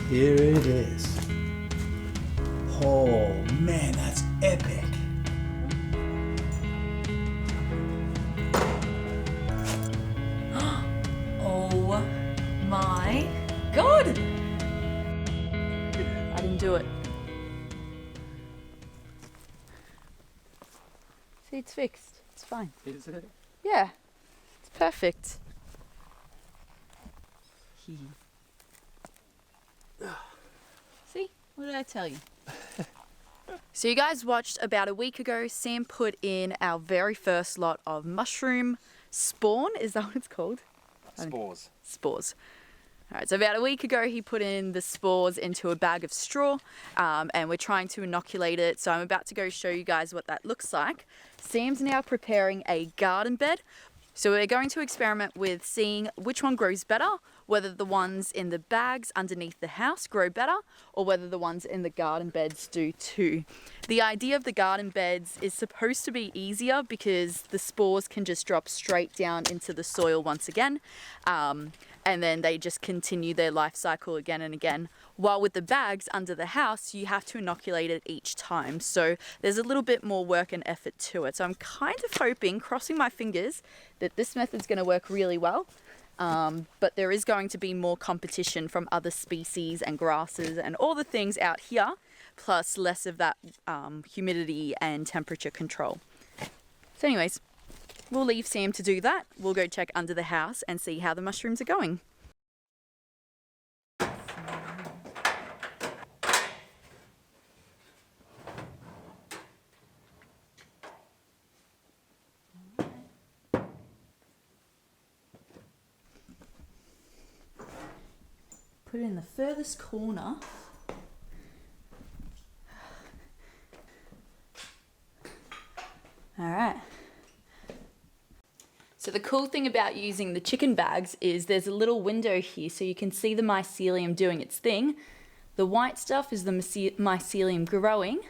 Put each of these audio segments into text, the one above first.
Here it is. Oh man, that's epic. Oh my God! I didn't do it. See, it's fixed. It's fine. Is it? Yeah, it's perfect. See? What did I tell you? So you guys watched about a week ago, Sam put in our very first lot of mushroom spawn. Is that what it's called? Spores. Spores. All right, so about a week ago, he put in the spores into a bag of straw, and we're trying to inoculate it. So I'm about to go show you guys what that looks like. Sam's now preparing a garden bed. So we're going to experiment with seeing which one grows better, whether the ones in the bags underneath the house grow better, or whether the ones in the garden beds do too. The idea of the garden beds is supposed to be easier because the spores can just drop straight down into the soil once again, and then they just continue their life cycle again and again. While with the bags under the house, you have to inoculate it each time. So there's a little bit more work and effort to it. So I'm kind of hoping, crossing my fingers, that this method's going to work really well. But there is going to be more competition from other species and grasses and all the things out here, plus less of that humidity and temperature control. So anyways, we'll leave Sam to do that. We'll go check under the house and see how the mushrooms are going. Put it in the furthest corner. All right. So the cool thing about using the chicken bags is there's a little window here so you can see the mycelium doing its thing. The white stuff is the mycelium growing,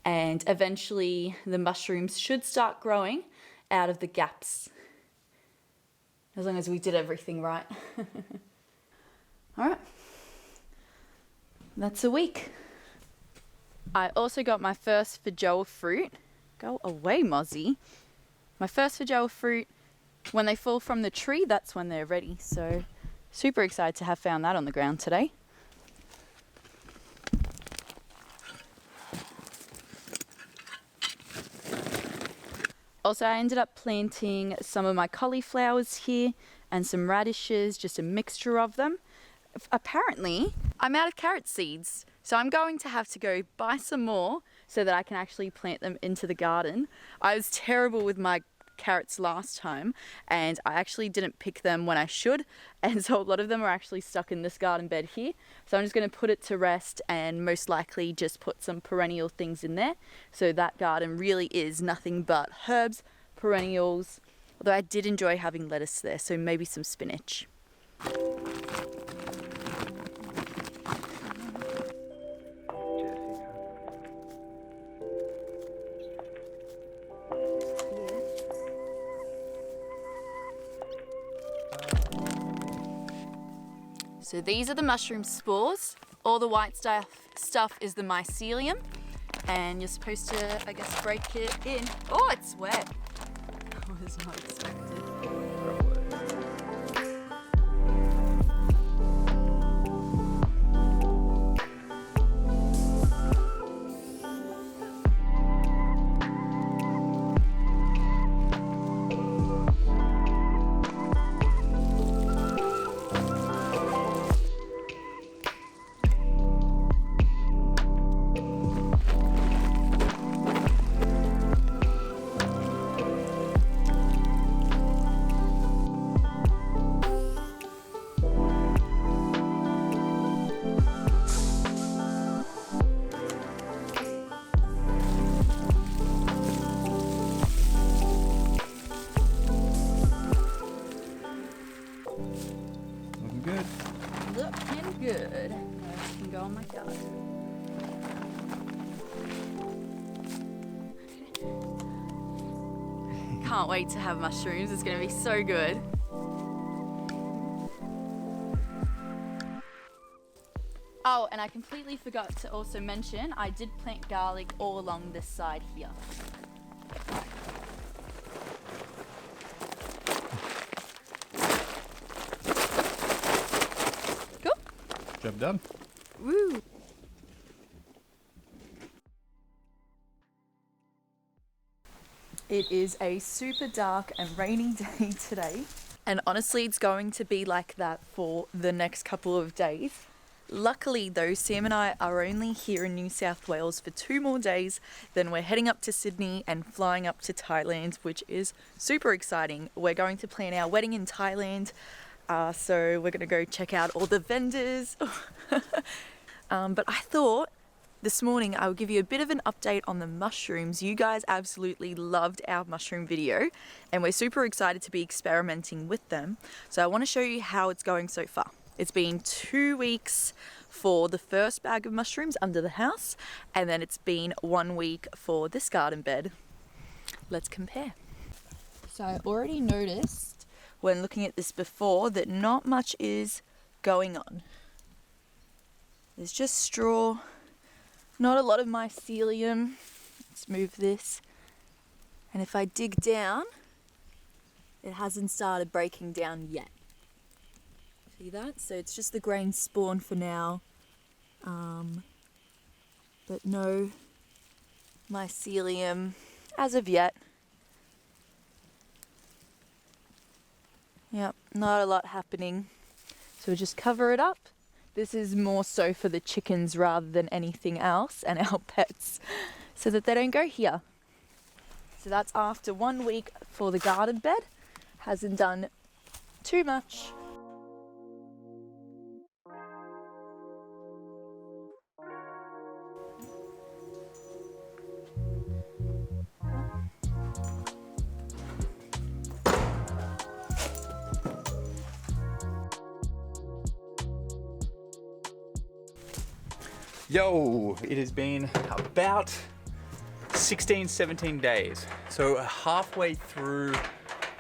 and eventually the mushrooms should start growing out of the gaps. As long as we did everything right. All right, that's a week. I also got my first feijoa fruit. Go away, Mozzie. My first feijoa fruit. When they fall from the tree, that's when they're ready. So super excited to have found that on the ground today. Also, I ended up planting some of my cauliflowers here and some radishes, just a mixture of them. Apparently, I'm out of carrot seeds, so I'm going to have to go buy some more so that I can actually plant them into the garden. I was terrible with my carrots last time, and I actually didn't pick them when I should, and so a lot of them are actually stuck in this garden bed here. So I'm just going to put it to rest and most likely just put some perennial things in there. So that garden really is nothing but herbs, perennials, although I did enjoy having lettuce there, so maybe some spinach. So these are the mushroom spores. All the white stuff is the mycelium, and you're supposed to, I guess, break it in. Oh, it's wet. I was not expected. Good. Now I can go on my garden. Can't wait to have mushrooms. It's going to be so good. Oh, and I completely forgot to also mention, I did plant garlic all along this side here. Cool. Job done. Woo. It is a super dark and rainy day today. And honestly, it's going to be like that for the next couple of days. Luckily though, Sam and I are only here in New South Wales for 2 more days. Then we're heading up to Sydney and flying up to Thailand, which is super exciting. We're going to plan our wedding in Thailand. So we're gonna go check out all the vendors. But I thought this morning I would give you a bit of an update on the mushrooms. You guys absolutely loved our mushroom video and we're super excited to be experimenting with them. So I want to show you how it's going so far. It's been 2 weeks for the first bag of mushrooms under the house, and then it's been 1 week for this garden bed. Let's compare. So I already noticed when looking at this before that not much is going on. There's just straw, not a lot of mycelium. Let's move this. And if I dig down, it hasn't started breaking down yet. See that? So it's just the grain spawn for now. But no mycelium as of yet. Yep, not a lot happening. So we'll just cover it up. This is more so for the chickens rather than anything else and our pets, so that they don't go here. So that's after 1 week for the garden bed. Hasn't done too much. Yo, it has been about 16, 17 days. So halfway through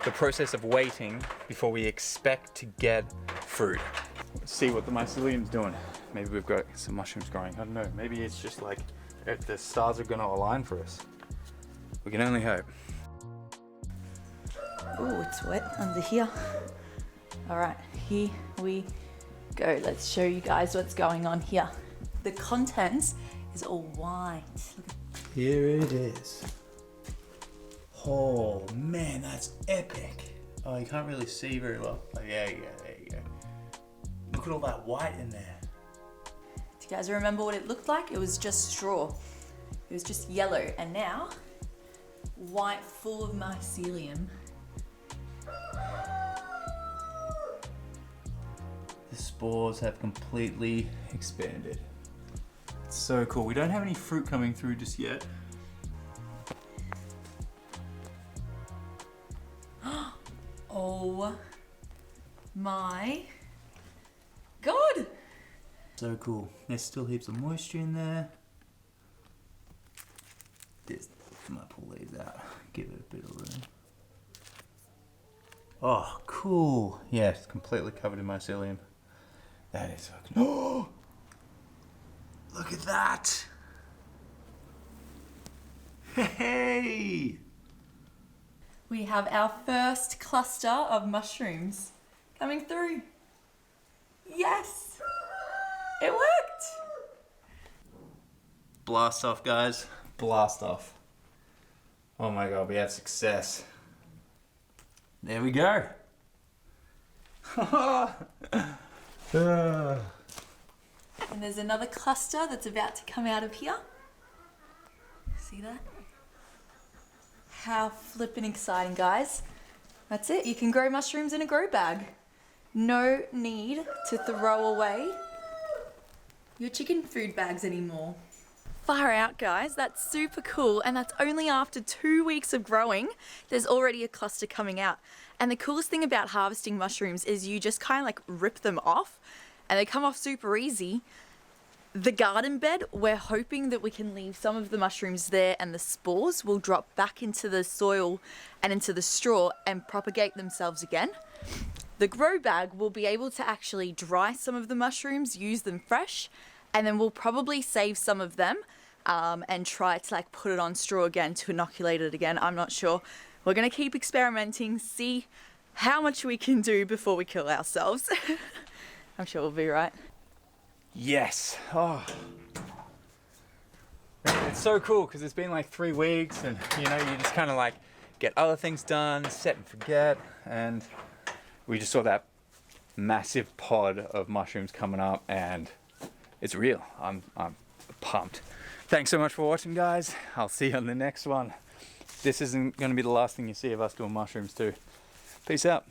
the process of waiting before we expect to get food. Let's see what the mycelium's doing. Maybe we've got some mushrooms growing. I don't know. Maybe it's just like the stars are gonna align for us. We can only hope. Oh, it's wet under here. All right, here we go. Let's show you guys what's going on here. The contents is all white. Here it is. Oh man, that's epic. Oh, you can't really see very well. Oh, yeah, there you go. Look at all that white in there. Do you guys remember what it looked like? It was just straw. It was just yellow, and now white, full of mycelium. The spores have completely expanded. It's so cool. We don't have any fruit coming through just yet. Oh my God. So cool. There's still heaps of moisture in there. This, I might pull these out. Give it a bit of room. Oh, cool. Yeah, it's completely covered in mycelium. That is fucking... Oh! Look at that! Hey! We have our first cluster of mushrooms coming through. Yes! It worked! Blast off, guys. Blast off. Oh my god, we have success. There we go. And there's another cluster that's about to come out of here. See that? How flippin' exciting, guys. That's it. You can grow mushrooms in a grow bag. No need to throw away your chicken food bags anymore. Far out, guys. That's super cool. And that's only after 2 weeks of growing. There's already a cluster coming out. And the coolest thing about harvesting mushrooms is you just kind of like rip them off and they come off super easy. The garden bed, we're hoping that we can leave some of the mushrooms there and the spores will drop back into the soil and into the straw and propagate themselves again. the grow bag, we'll be able to actually dry some of the mushrooms, use them fresh, and then we'll probably save some of them and try to like put it on straw again to inoculate it again. I'm not sure. We're gonna keep experimenting, see how much we can do before we kill ourselves. I'm sure we'll be right. Yes. Oh. It's so cool because it's been like 3 weeks and you know, you just kind of like get other things done, set and forget, and we just saw that massive pod of mushrooms coming up and it's real. I'm pumped. Thanks so much for watching, guys. I'll see you on the next one. This isn't going to be the last thing you see of us doing mushrooms too. Peace out.